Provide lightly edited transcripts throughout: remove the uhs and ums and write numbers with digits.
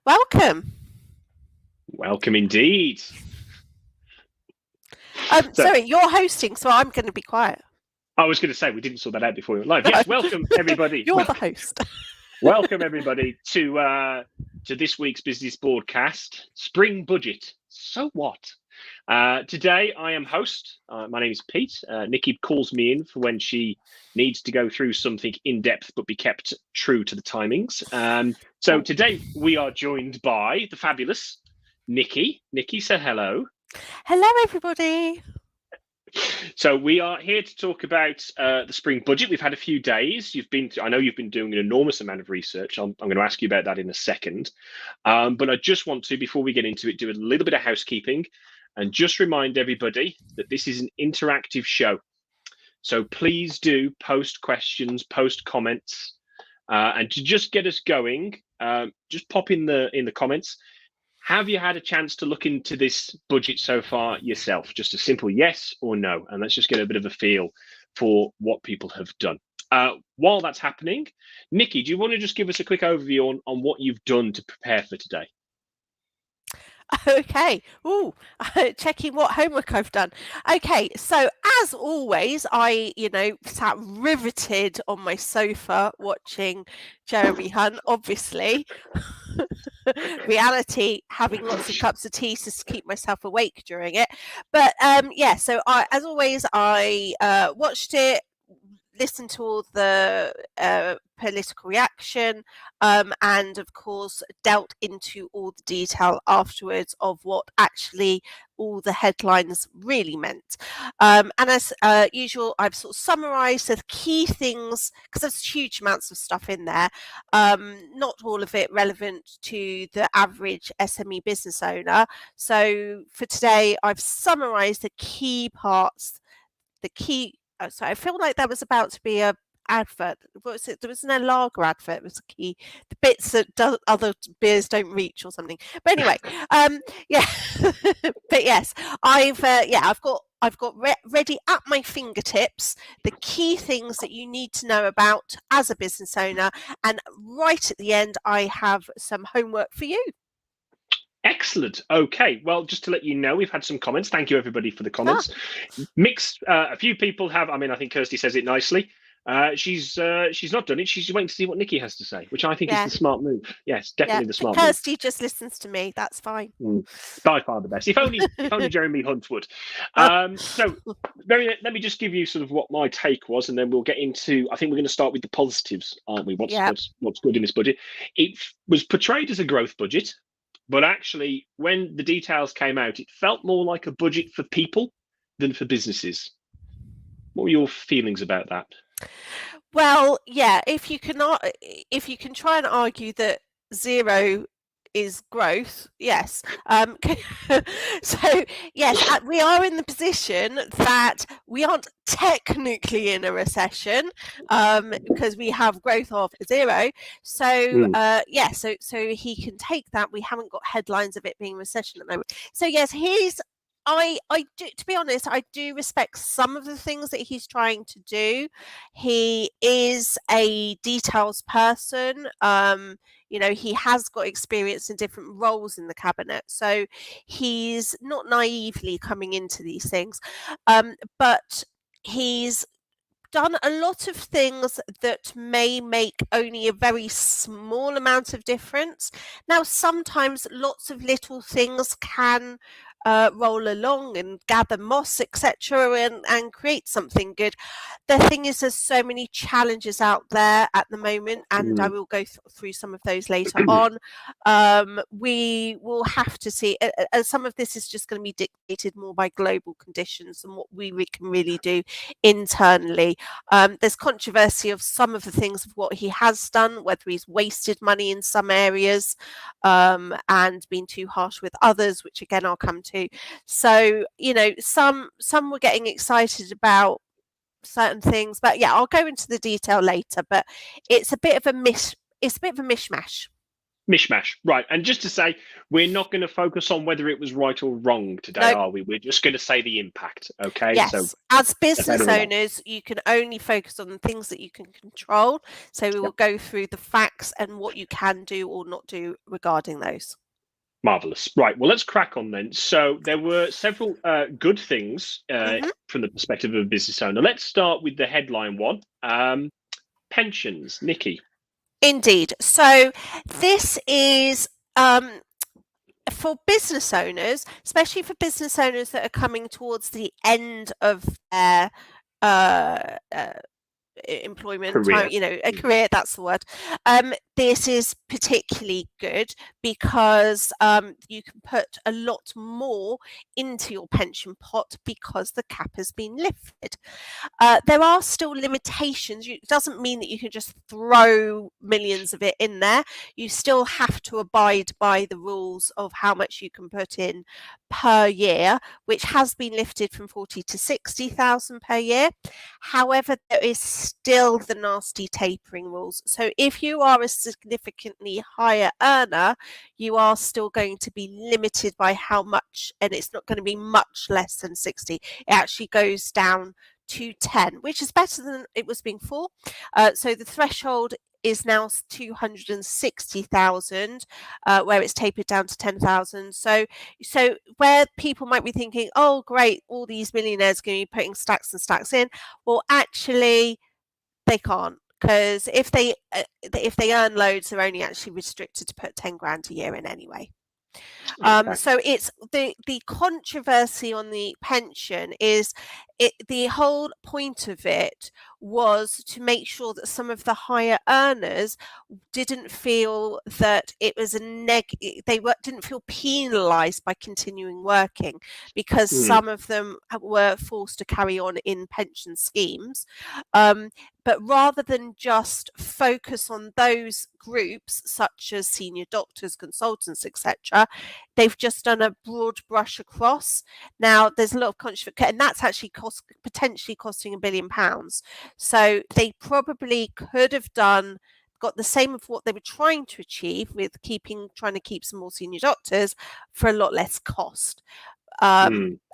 Welcome. Welcome indeed. Sorry, you're hosting, so I'm going to be quiet. I was going to say we didn't sort that out before we went live. Yes, welcome everybody. You're the host. Welcome everybody to this week's business broadcast, Spring Budget. So what? Today I am host. My name is Pete. Nikki calls me in for when she needs to go through something in depth, but be kept true to the timings. So today we are joined by the fabulous Nikki. Nikki, say hello. Hello, everybody. So we are here to talk about the spring budget. We've had a few days. I know you've been doing an enormous amount of research. I'm going to ask you about that in a second. But I just want to, before we get into it, do a little bit of housekeeping and just remind everybody that this is an interactive show. So please do post questions, post comments, and to just get us going, just pop in the comments. Have you had a chance to look into this budget so far yourself? Just a simple yes or no. And let's just get a bit of a feel for what people have done. While that's happening, Nikki, do you want to just give us a quick overview on what you've done to prepare for today? Okay. Checking what homework I've done. Okay, so as always, I, sat riveted on my sofa watching Jeremy Hunt, obviously. Reality, having lots of cups of tea to keep myself awake during it. But so as always, I watched it, listened to all the political reaction, and of course dealt into all the detail afterwards of what actually all the headlines really meant. And as usual, I've sort of summarised the key things, because there's huge amounts of stuff in there, not all of it relevant to the average SME business owner. So for today, I've summarised the key parts, so I feel like that was about to be a advert. What was it? There was an lager advert. It was a key, the bits that other beers don't reach or something. But anyway, yeah. But yes, I've got ready at my fingertips the key things that you need to know about as a business owner, and right at the end, I have some homework for you. Excellent. Okay. Well, just to let you know, we've had some comments. Thank you, everybody, for the comments. Mixed. A few people have. I mean, I think Kirsty says it nicely. She's not done it. She's waiting to see what Nikki has to say, which I think is the smart move. Yes, definitely the smart move. Kirsty just listens to me. That's fine. By far the best. If only Jeremy Hunt would. So, let me just give you sort of what my take was, and then we'll get into. I think we're going to start with the positives, aren't we? What's good in this budget? It was portrayed as a growth budget. But actually, when the details came out, it felt more like a budget for people than for businesses. What were your feelings about that? Well, yeah, if you can try and argue that zero is growth, yes. So yes, we are in the position that we aren't technically in a recession, because we have growth of zero. So so he can take that. We haven't got headlines of it being recession at the moment. So yes, I do, to be honest, I do respect some of the things that he's trying to do. He is a details person. He has got experience in different roles in the cabinet, so he's not naively coming into these things. But he's done a lot of things that may make only a very small amount of difference. Now, sometimes lots of little things can roll along and gather moss, etc., and create something good. The thing is, there's so many challenges out there at the moment, and I will go through some of those later on. We will have to see. Some of this is just going to be dictated more by global conditions than what we can really do internally. There's controversy of some of the things of what he has done, whether he's wasted money in some areas and been too harsh with others, which again I'll come to. So some were getting excited about certain things, but yeah, I'll go into the detail later. But it's a bit of a mishmash. Mishmash, right? And just to say, we're not going to focus on whether it was right or wrong today, Nope. are we? We're just going to say the impact. Okay, so Yes, as that's out business of the way. owners, you can only focus on the things that you can control. So we will go through the facts and what you can do or not do regarding those. Marvelous. Right. Well, let's crack on then. So there were several good things from the perspective of a business owner. Let's start with the headline one. Pensions, Nikki. Indeed. So this is for business owners, especially for business owners that are coming towards the end of their employment time, Career. a career, that's the word. This is particularly good because you can put a lot more into your pension pot because the cap has been lifted. There are still limitations. It doesn't mean that you can just throw millions of it in there. You still have to abide by the rules of how much you can put in per year, which has been lifted from 40 to 60,000 per year. However, there is still the nasty tapering rules. So if you are a significantly higher earner, you are still going to be limited by how much, and it's not going to be much less than 60. It actually goes down to 10, which is better than it was before. So the threshold is now 260,000, where it's tapered down to 10,000. So where people might be thinking, oh, great, all these millionaires are going to be putting stacks and stacks in. Well, actually, they can't, because if they earn loads, they're only actually restricted to put 10 grand a year in anyway. Okay. So it's the controversy on the pension is the whole point of it was to make sure that some of the higher earners didn't feel that it was didn't feel penalized by continuing working, because some of them were forced to carry on in pension schemes. But rather than just focus on those groups, such as senior doctors, consultants, etc., they've just done a broad brush across. Now, there's a lot of controversy, and that's actually potentially costing £1 billion. So they probably could have got the same of what they were trying to achieve with trying to keep some more senior doctors for a lot less cost.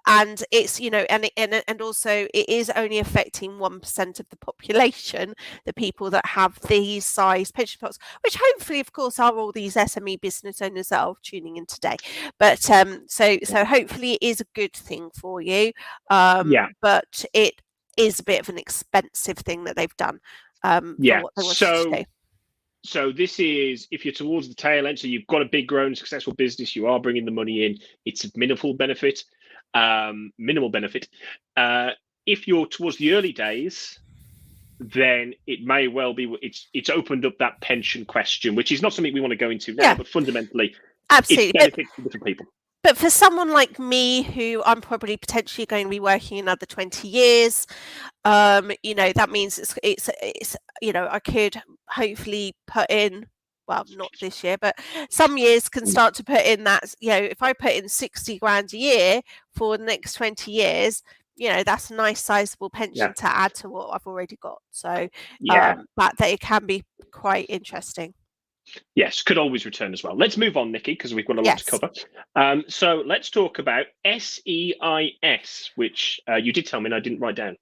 And it's, and also it is only affecting 1% of the population, the people that have these size pension pots, which hopefully, of course, are all these SME business owners that are tuning in today. But so hopefully it is a good thing for you. But it is a bit of an expensive thing that they've done for what they wanted to do. So this is, if you're towards the tail end, so you've got a big, growing, successful business, you are bringing the money in, it's a minimal benefit. If you're towards the early days, then it may well be it's opened up that pension question, which is not something we want to go into now, but fundamentally, absolutely, it's benefits for different people. But for someone like me, who I'm probably potentially going to be working another 20 years, that means it's I could hopefully put in, well, not this year, but some years can start to put in that, if I put in 60 grand a year for the next 20 years, that's a nice sizable pension to add to what I've already got. So that it can be quite interesting. Yes, could always return as well. Let's move on, Nikki, because we've got a lot to cover. So let's talk about SEIS, which you did tell me and I didn't write down.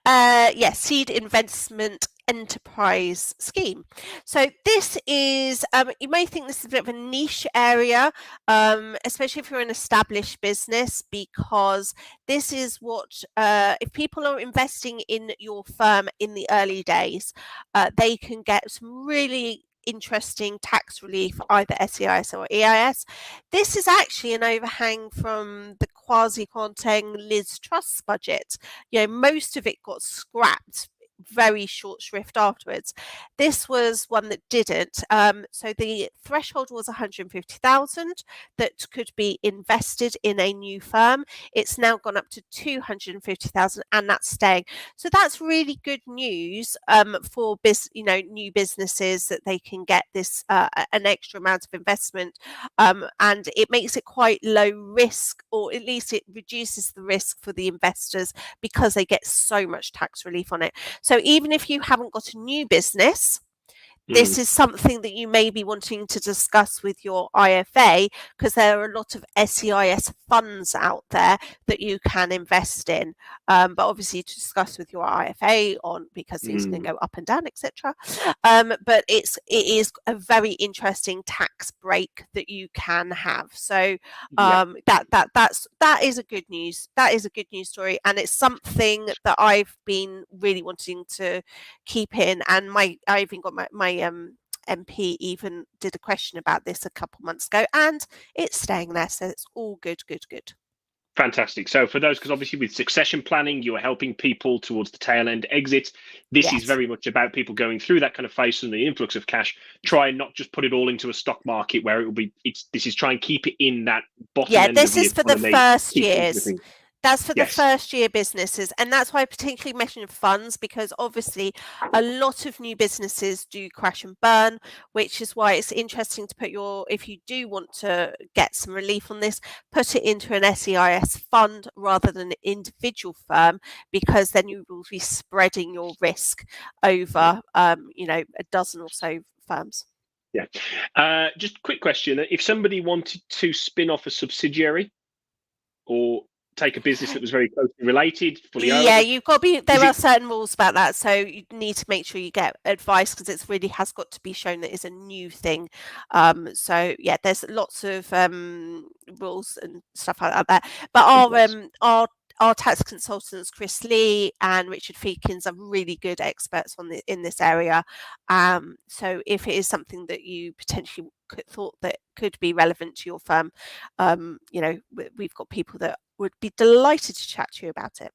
Yes, Seed Investment Enterprise Scheme. So this is, you may think this is a bit of a niche area, especially if you're an established business, because this is what, if people are investing in your firm in the early days, they can get some really interesting tax relief, either SEIS or EIS. This is actually an overhang from the quasi-Quanting Liz Truss budget. Most of it got scrapped very short shrift afterwards. This was one that didn't. So the threshold was 150,000 that could be invested in a new firm. It's now gone up to 250,000, and that's staying. So that's really good news for new businesses, that they can get this an extra amount of investment, and it makes it quite low risk, or at least it reduces the risk for the investors, because they get so much tax relief on it. So even if you haven't got a new business, this is something that you may be wanting to discuss with your IFA, because there are a lot of SEIS funds out there that you can invest in. But obviously to discuss with your IFA on, because these can go up and down, etc. But it is a very interesting tax break that you can have. So that is a good news. That is a good news story, and it's something that I've been really wanting to keep in. And I even got my MP even did a question about this a couple months ago, and it's staying there, so it's all good. Fantastic. So for those, because obviously with succession planning, you are helping people towards the tail end exit. This is very much about people going through that kind of phase and the influx of cash. Try and not just put it all into a stock market where it will be. This is try and keep it in that bottom end this of the is for the economy, first years. That's for the first year businesses, and that's why I particularly mentioned funds, because obviously a lot of new businesses do crash and burn, which is why it's interesting to put if you do want to get some relief on this, put it into an SEIS fund rather than an individual firm, because then you will be spreading your risk over a dozen or so firms. Yeah. Just a quick question. If somebody wanted to spin off a subsidiary or take a business that was very closely related, fully owned. You've got to be. There are certain rules about that, so you need to make sure you get advice, because it really has got to be shown that it's a new thing. So there's lots of rules and stuff like that. But our tax consultants, Chris Lee and Richard Feekins, are really good experts in this area. So if it is something that you potentially thought that could be relevant to your firm, we've got people that would be delighted to chat to you about it.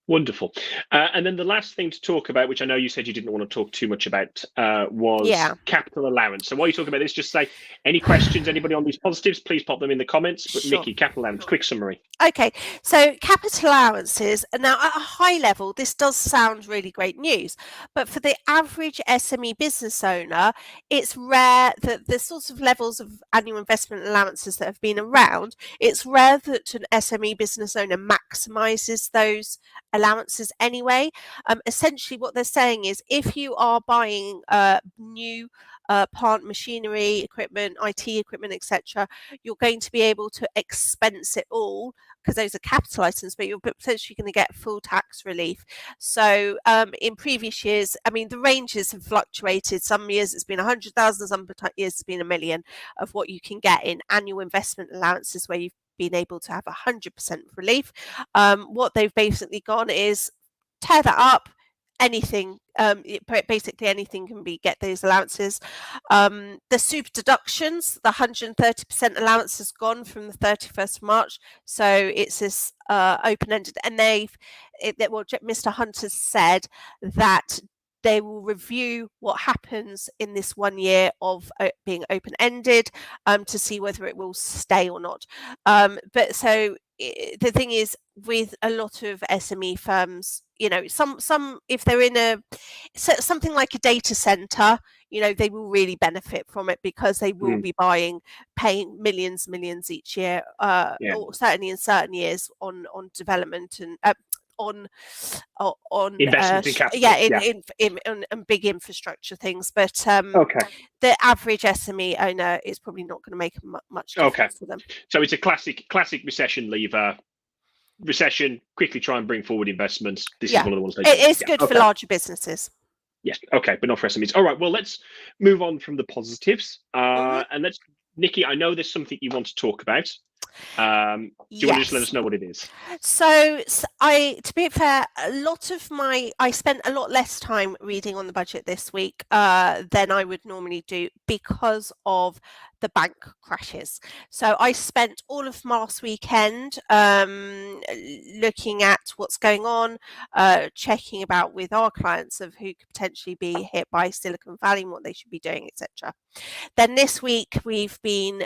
Wonderful. And then the last thing to talk about, which I know you said you didn't want to talk too much about, was capital allowance. So while you talk about this, just say any questions, anybody on these positives, please pop them in the comments. But Nikki, capital allowance, quick summary. Okay, so capital allowances, now at a high level, this does sound really great news, but for the average SME business owner, it's rare that the sorts of levels of annual investment allowances that have been around, it's rare that an SME business owner maximizes those allowances anyway. Essentially what they're saying is, if you are buying new plant machinery, equipment, IT equipment, etc., you're going to be able to expense it all, because those are capital items, but you're potentially going to get full tax relief. So in previous years, I mean, the ranges have fluctuated. Some years it's been 100,000, some years it's been 1 million of what you can get in annual investment allowances, where you've been able to have 100% relief. What they've basically gone is tear that up. Anything, basically anything can get those allowances. The super deductions, the 130% allowance has gone from the 31st of March, so it's this open-ended, and Mr. Hunter said that they will review what happens in this 1 year of being open-ended to see whether it will stay or not. But so the thing is, with a lot of SME firms, some if they're in something like a data center, they will really benefit from it, because they will be paying millions and year, or certainly in certain years on development and on investment in capital. In big infrastructure things. But the average SME owner is probably not going to make much difference to them. So it's a classic recession lever. Recession, quickly try and bring forward investments. This is one of the ones they it's good for larger businesses. Yes. Okay, but not for SMEs. All right. Well, let's move on from the positives. And Nikki, I know there's something you want to talk about. Do you want to just let us know what it is? So to be fair, I spent a lot less time reading on the budget this week than I would normally do, because of the bank crashes. So I spent all of last weekend looking at what's going on, checking about with our clients of who could potentially be hit by Silicon Valley and what they should be doing, etc. Then this week we've been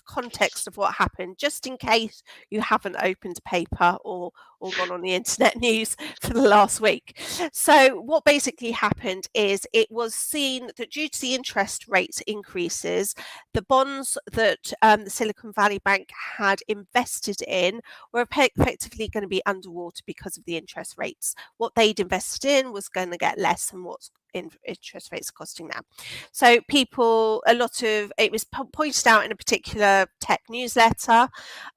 context of what happened, just in case you haven't opened paper or or gone on the internet news for the last week. So what basically happened is it was seen that due to the interest rate increases, the bonds that the Silicon Valley Bank had invested in were effectively going to be underwater because of the interest rates. What they'd invested in was going to get less than what's interest rates costing now. So it was pointed out in a particular tech newsletter,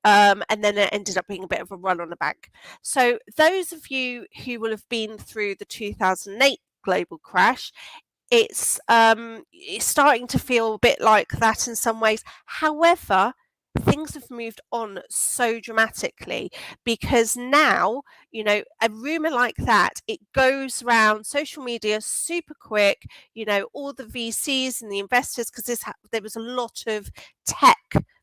and then it ended up being a bit of a run on the bank. So those of you who will have been through the 2008 global crash, it's starting to feel a bit like that in some ways. However, things have moved on so dramatically because now, a rumor like that, it goes around social media super quick. All the VCs and the investors, because there was a lot of tech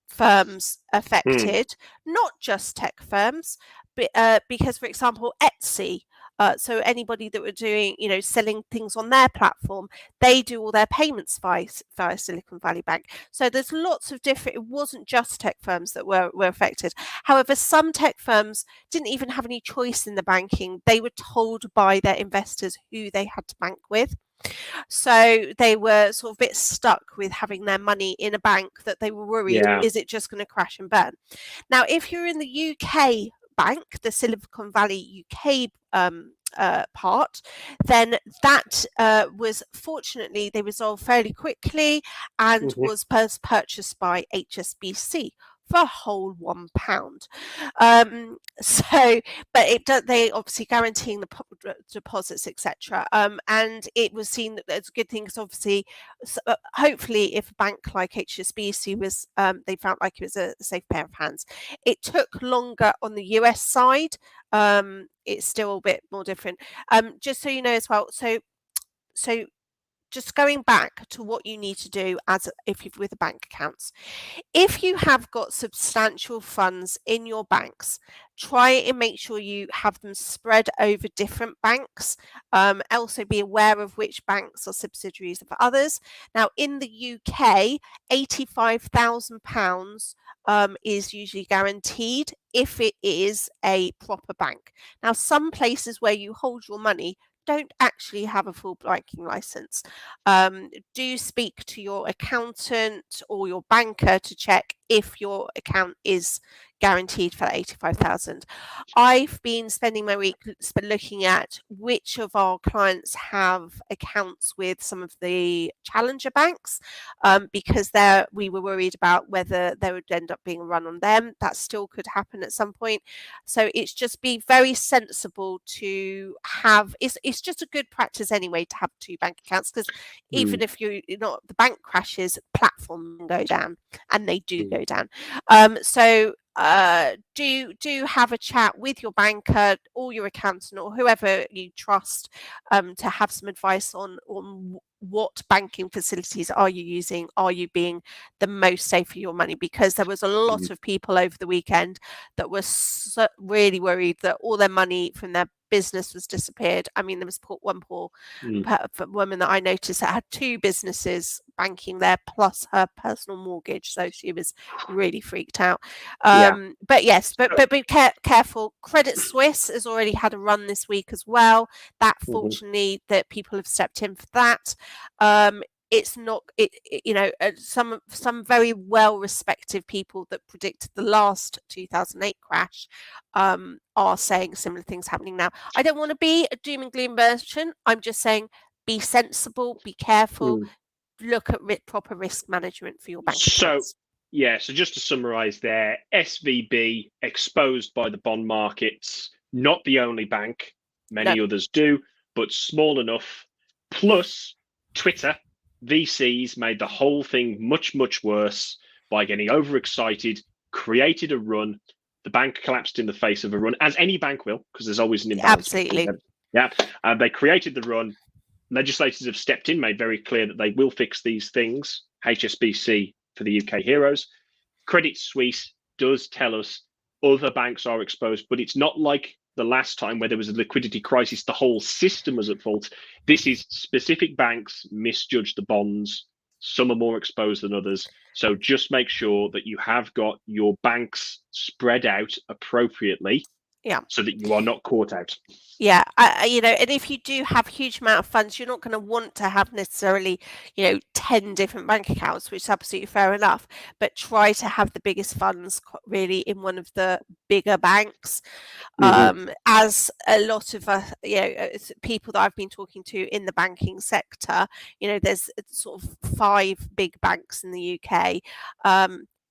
firms affected, not just tech firms, but because, for example, Etsy. So anybody that were doing, selling things on their platform, they do all their payments via Silicon Valley Bank. So there's lots of different. It wasn't just tech firms that were affected. However, some tech firms didn't even have any choice in the banking. They were told by their investors who they had to bank with. So they were sort of a bit stuck with having their money in a bank that they were worried, is it just going to crash and burn? Now, if you're in the UK bank, the Silicon Valley UK part, then that was fortunately they resolved fairly quickly and was purchased by HSBC for a whole £1. They obviously guaranteeing the deposits, etc. And it was seen that it's a good thing because obviously, hopefully, if a bank like HSBC was, they felt like it was a safe pair of hands. It took longer on the US side. It's still a bit more different. Just so you know as well. So just going back to what you need to do if you're with a bank accounts. If you have got substantial funds in your banks, try and make sure you have them spread over different banks. Also be aware of which banks are subsidiaries of others. Now, in the UK, £85,000 is usually guaranteed if it is a proper bank. Now, some places where you hold your money don't actually have a full banking license. Do speak to your accountant or your banker to check if your account is guaranteed for that 85,000. I've been spending my week looking at which of our clients have accounts with some of the challenger banks, because we were worried about whether there would end up being a run on them. That still could happen at some point. So it's just be very sensible to have. It's just a good practice anyway to have two bank accounts, because even if the bank crashes, platform go down, and they do go down. So do have a chat with your banker or your accountant or whoever you trust, to have some advice on what banking facilities are you using? Are you being the most safe for your money? Because there was a lot of people over the weekend that were really worried that all their money from their business was disappeared. I mean, there was one poor woman that I noticed that had two businesses banking there plus her personal mortgage, so she was really freaked out. But yes, but be careful. Credit Suisse has already had a run this week as well. That fortunately that people have stepped in for that. It's not, some very well respected people that predicted the last 2008 crash are saying similar things happening now. I don't want to be a doom and gloom version. I'm just saying be sensible, be careful, look at proper risk management for your bank accounts. So just to summarize there, SVB exposed by the bond markets, not the only bank, many others do, but small enough, plus Twitter. VCs made the whole thing much, much worse by getting overexcited, created a run. The bank collapsed in the face of a run, as any bank will, because there's always an imbalance. Absolutely. They created the run. Legislators have stepped in, made very clear that they will fix these things. HSBC for the UK heroes. Credit Suisse does tell us other banks are exposed, but it's not like the last time where there was a liquidity crisis, the whole system was at fault. This is specific banks misjudged the bonds. Some are more exposed than others. So just make sure that you have got your banks spread out appropriately. Yeah. so that you are not caught out. Yeah, and if you do have a huge amount of funds, you're not going to want to have necessarily, 10 different bank accounts, which is absolutely fair enough. But try to have the biggest funds really in one of the bigger banks. As a lot of people that I've been talking to in the banking sector, there's sort of 5 big banks in the UK.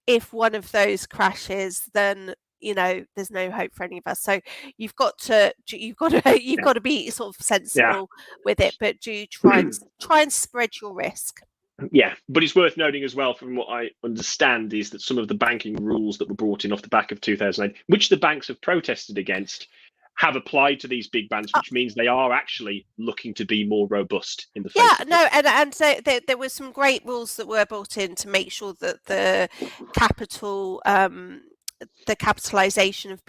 If one of those crashes, then there's no hope for any of us. So you've got to be sort of sensible with it, but do try and spread your risk. Yeah, but it's worth noting as well, from what I understand, is that some of the banking rules that were brought in off the back of 2008, which the banks have protested against, have applied to these big banks, which means they are actually looking to be more robust in the face of this. And so there were some great rules that were brought in to make sure that the capitalization of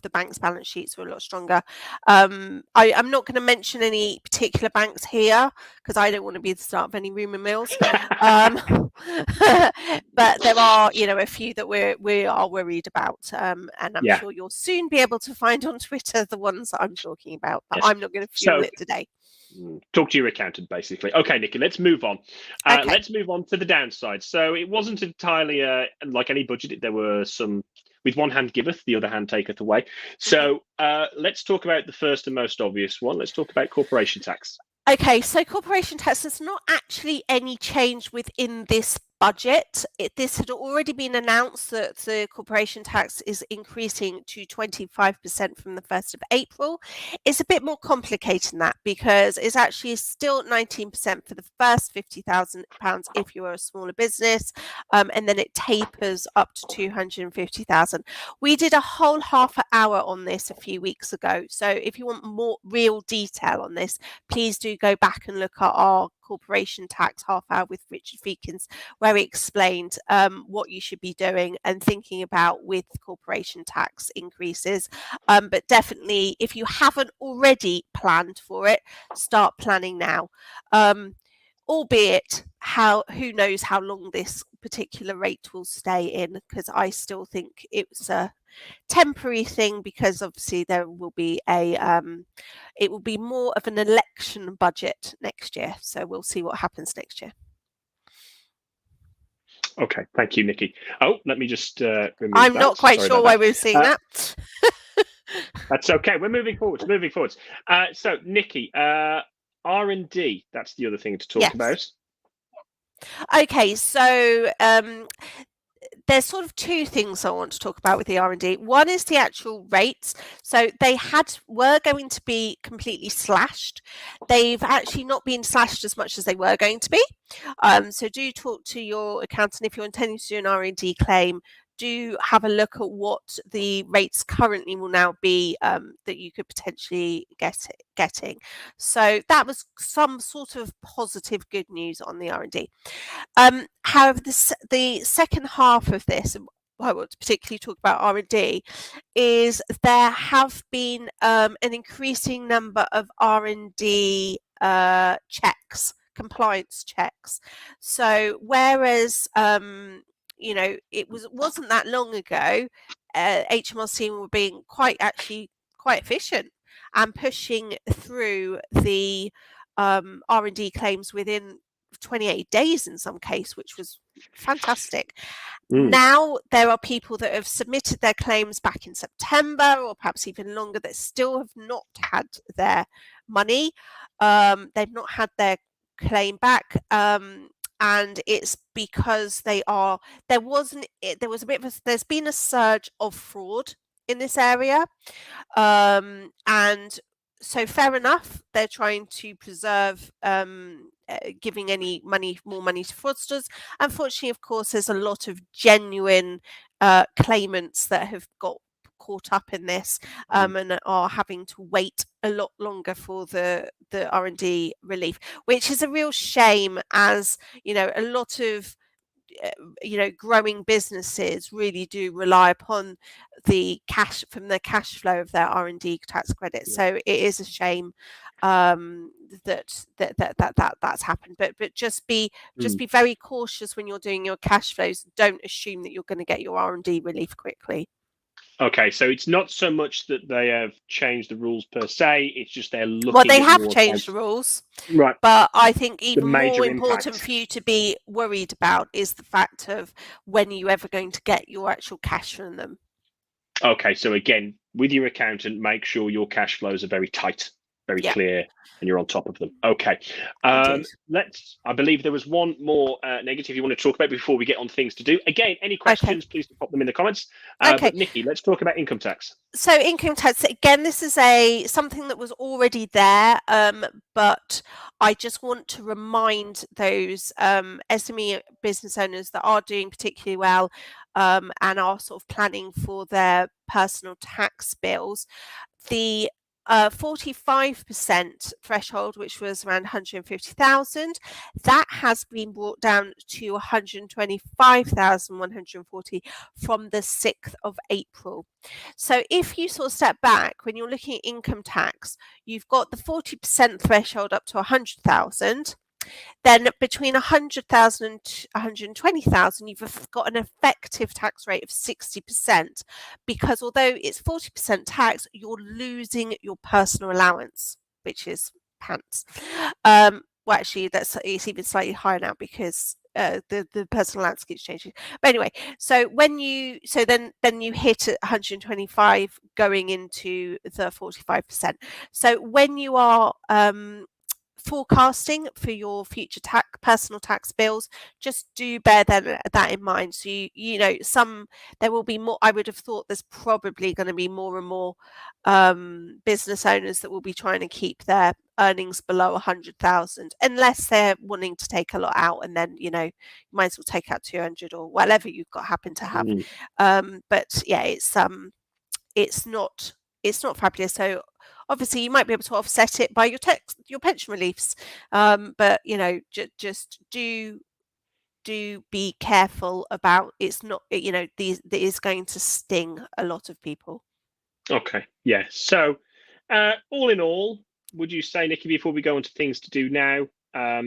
the bank's balance sheets were a lot stronger. I'm not going to mention any particular banks here because I don't want to be the start of any rumor mills. But there are, a few that we are worried about, and I'm sure you'll soon be able to find on Twitter the ones that I'm talking about. But I'm not going to fuel it today. Talk to your accountant, basically. Okay, Nikki, let's move on. Let's move on to the downside. So it wasn't entirely like any budget. There were some, with one hand giveth, the other hand taketh away. So let's talk about the first and most obvious one. Let's talk about corporation tax. Okay, so corporation tax, there's not actually any change within this budget. This had already been announced that the corporation tax is increasing to 25% from the 1st of April. It's a bit more complicated than that because it's actually still 19% for the first £50,000 if you're a smaller business, and then it tapers up to 250,000. We did a whole half an hour on this a few weeks ago. So if you want more real detail on this, please do go back and look at our corporation tax half hour with Richard Feekins, where he explained what you should be doing and thinking about with corporation tax increases. But definitely, if you haven't already planned for it, start planning now. Albeit, who knows how long this particular rate will stay in, because I still think it's a temporary thing, because obviously there will be it will be more of an election budget next year, so we'll see what happens next year. Okay, thank you, Nikki. Oh, let me just remove I'm that. not quite sure why we're seeing that. That's okay. We're moving forwards. So, Nikki, R&D, that's the other thing to talk about. Okay, so there's sort of 2 things I want to talk about with the R&D. One is the actual rates. So they were going to be completely slashed. They've actually not been slashed as much as they were going to be. So do talk to your accountant if you're intending to do an R&D claim. Do have a look at what the rates currently will now be that you could potentially getting. So that was some sort of positive good news on the R&D. However, the second half of this, and I want to particularly talk about R&D, is there have been an increasing number of R&D checks, compliance checks. So whereas it wasn't that long ago, HMRC were being quite efficient and pushing through the R&D claims within 28 days in some case, which was fantastic. Now there are people that have submitted their claims back in September or perhaps even longer that still have not had their money. They've not had their claim back. And it's because there's been a surge of fraud in this area, and so fair enough, they're trying to preserve giving more money to fraudsters. Unfortunately, of course, there's a lot of genuine claimants that have got caught up in this and are having to wait a lot longer for the R&D relief, which is a real shame, as a lot of growing businesses really do rely upon the cash flow of their R&D tax credit. So it is a shame that's happened, but just be very cautious when you're doing your cash flows. Don't assume that you're going to get your R&D relief quickly. Okay, so it's not so much that they have changed the rules per se, it's just they're Well, looking they at have your changed account. the rules, Right, but I think the even more major important impact. for you to be worried about is the fact of when are you ever going to get your actual cash from them. Okay, so again, with your accountant, make sure your cash flows are very tight, very Yeah, clear, and you're on top of them. Okay. indeed. I believe there was one more negative you want to talk about before we get on things to do. Again, any Okay. questions, please pop them in the comments. Okay. But Nikki, let's talk about income tax. So income tax, again, this is something that was already there, but I just want to remind those SME business owners that are doing particularly well and are sort of planning for their personal tax bills. The 45% threshold, which was around 150,000, that has been brought down to 125,140 from the 6th of April. So if you sort of step back, when you're looking at income tax, you've got the 40% threshold up to 100,000. Then between 100,000 and 120,000, you've got an effective tax rate of 60%, because although it's 40% tax, you're losing your personal allowance, which is pants. Well, actually, it's even slightly higher now because the personal allowance keeps changing. But anyway, so then you hit at 125 going into the 45%. So when you are forecasting for your future personal tax bills, just do bear that in mind. So you know, there will be more. I would have thought there's probably going to be more and more business owners that will be trying to keep their earnings below 100,000, unless they're wanting to take a lot out, and then you might as well take out 200 or whatever you've got happen to have. But yeah, it's not fabulous. So obviously you might be able to offset it by your pension reliefs, but just do be careful about, it's not, these that is going to sting a lot of people. Okay, yeah. So, all in all, would you say, Nikki, before we go on to things to do now, a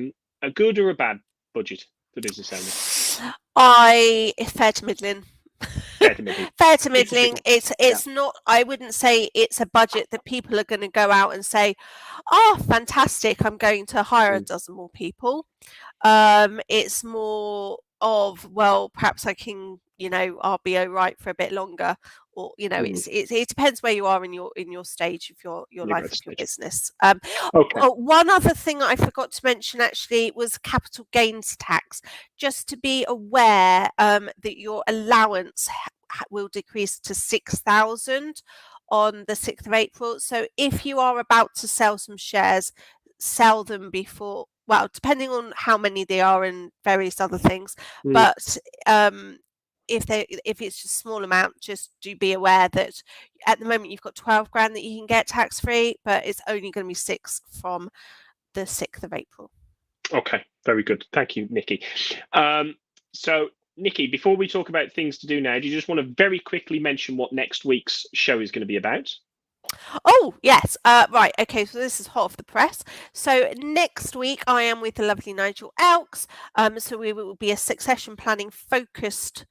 good or a bad budget for business owners? Fair to middling. Fair to middling. Fair to middling. 50-50. It's not, I wouldn't say it's a budget that people are going to go out and say, oh, fantastic, I'm going to hire a dozen more people. It's more of, well, perhaps I can, I'll be all right for a bit longer, or it depends where you are in your stage of your life of your business. Okay. One other thing that I forgot to mention actually was capital gains tax. Just to be aware that your allowance will decrease to 6,000 on the 6th of April. So if you are about to sell some shares, sell them before, well, depending on how many they are and various other things. But if it's just a small amount, just do be aware that at the moment you've got 12 grand that you can get tax free, but it's only going to be 6 from the 6th of April. Okay, very good. Thank you, Nikki. So, Nikki, before we talk about things to do now, do you just want to very quickly mention what next week's show is going to be about? Oh, yes. Right. Okay. So this is hot off the press. So next week I am with the lovely Nigel Elks. So we will be a succession planning focused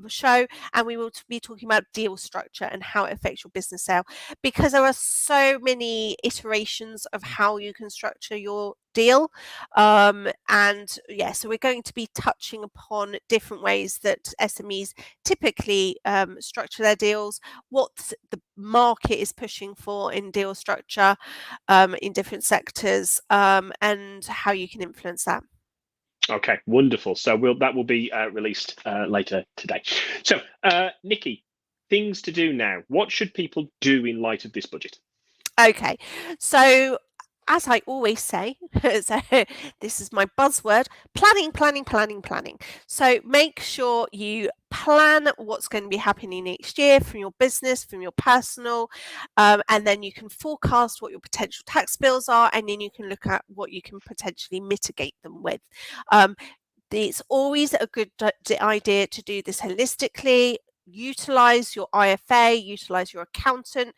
show, and we will be talking about deal structure and how it affects your business sale, because there are so many iterations of how you can structure your deal, and yeah, so we're going to be touching upon different ways that SMEs typically structure their deals, what the market is pushing for in deal structure in different sectors, and how you can influence that. Okay, wonderful. So that will be released later today. So, Nikki, things to do now. What should people do in light of this budget? Okay, so as I always say, so this is my buzzword: planning, planning, planning, planning. So make sure you plan what's going to be happening next year from your business, from your personal, and then you can forecast what your potential tax bills are, and then you can look at what you can potentially mitigate them with. It's always a good idea to do this holistically. utilize your IFA, utilize your accountant.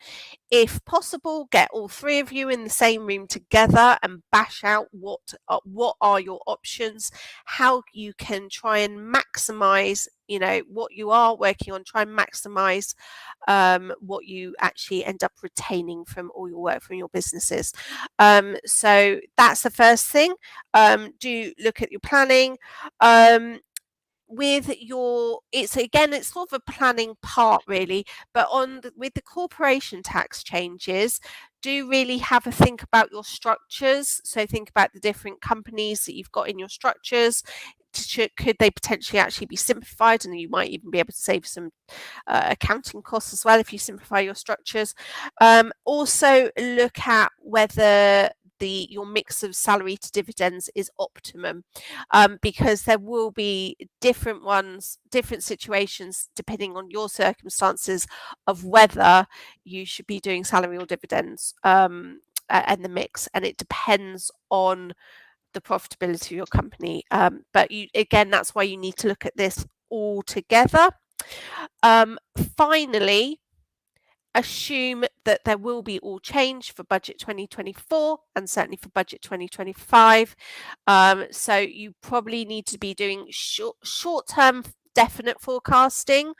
If possible, get all three of you in the same room together and bash out what are your options, how you can try and maximize, what you are working on, try and maximize what you actually end up retaining from all your work from your businesses. So that's the first thing. Do look at your planning. With it's sort of a planning part really, but with the corporation tax changes, do really have a think about your structures. So think about the different companies that you've got in your structures. Could they potentially actually be simplified, and you might even be able to save some accounting costs as well if you simplify your structures. Also look at whether your mix of salary to dividends is optimum, because there will be different situations depending on your circumstances of whether you should be doing salary or dividends, and the mix, and it depends on the profitability of your company. But that's why you need to look at this all together. Finally, assume that there will be all change for budget 2024 and certainly for budget 2025. So you probably need to be doing short-term definite forecasting,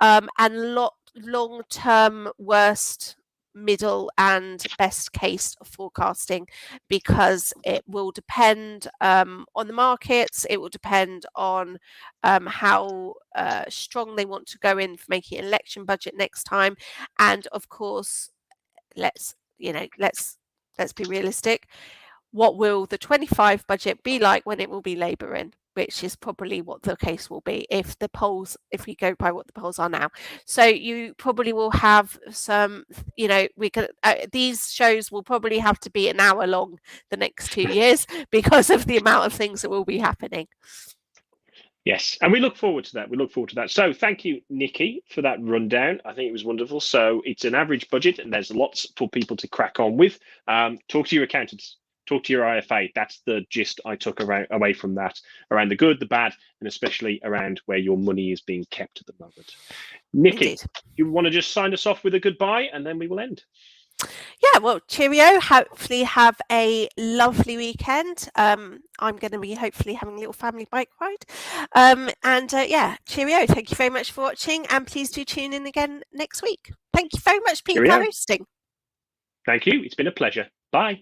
and long-term worst, middle and best case forecasting, because it will depend on the markets. It will depend on how strong they want to go in for making an election budget next time, and of course, let's be realistic. What will the 25 budget be like when it will be Labour in? Which is probably what the case will be if we go by what the polls are now. So you probably will have some, these shows will probably have to be an hour long the next 2 years because of the amount of things that will be happening. Yes, and we look forward to that. So thank you, Nikki, for that rundown. I think it was wonderful. So it's an average budget, and there's lots for people to crack on with. Talk to your accountants. Talk to your IFA. That's the gist I took away from that, around the good, the bad, and especially around where your money is being kept at the moment. Nikki, Indeed. You want to just sign us off with a goodbye, and then we will end? Yeah, well, cheerio. Hopefully have a lovely weekend. I'm going to be hopefully having a little family bike ride. Cheerio. Thank you very much for watching, and please do tune in again next week. Thank you very much, Pete, for hosting. Thank you. It's been a pleasure. Bye.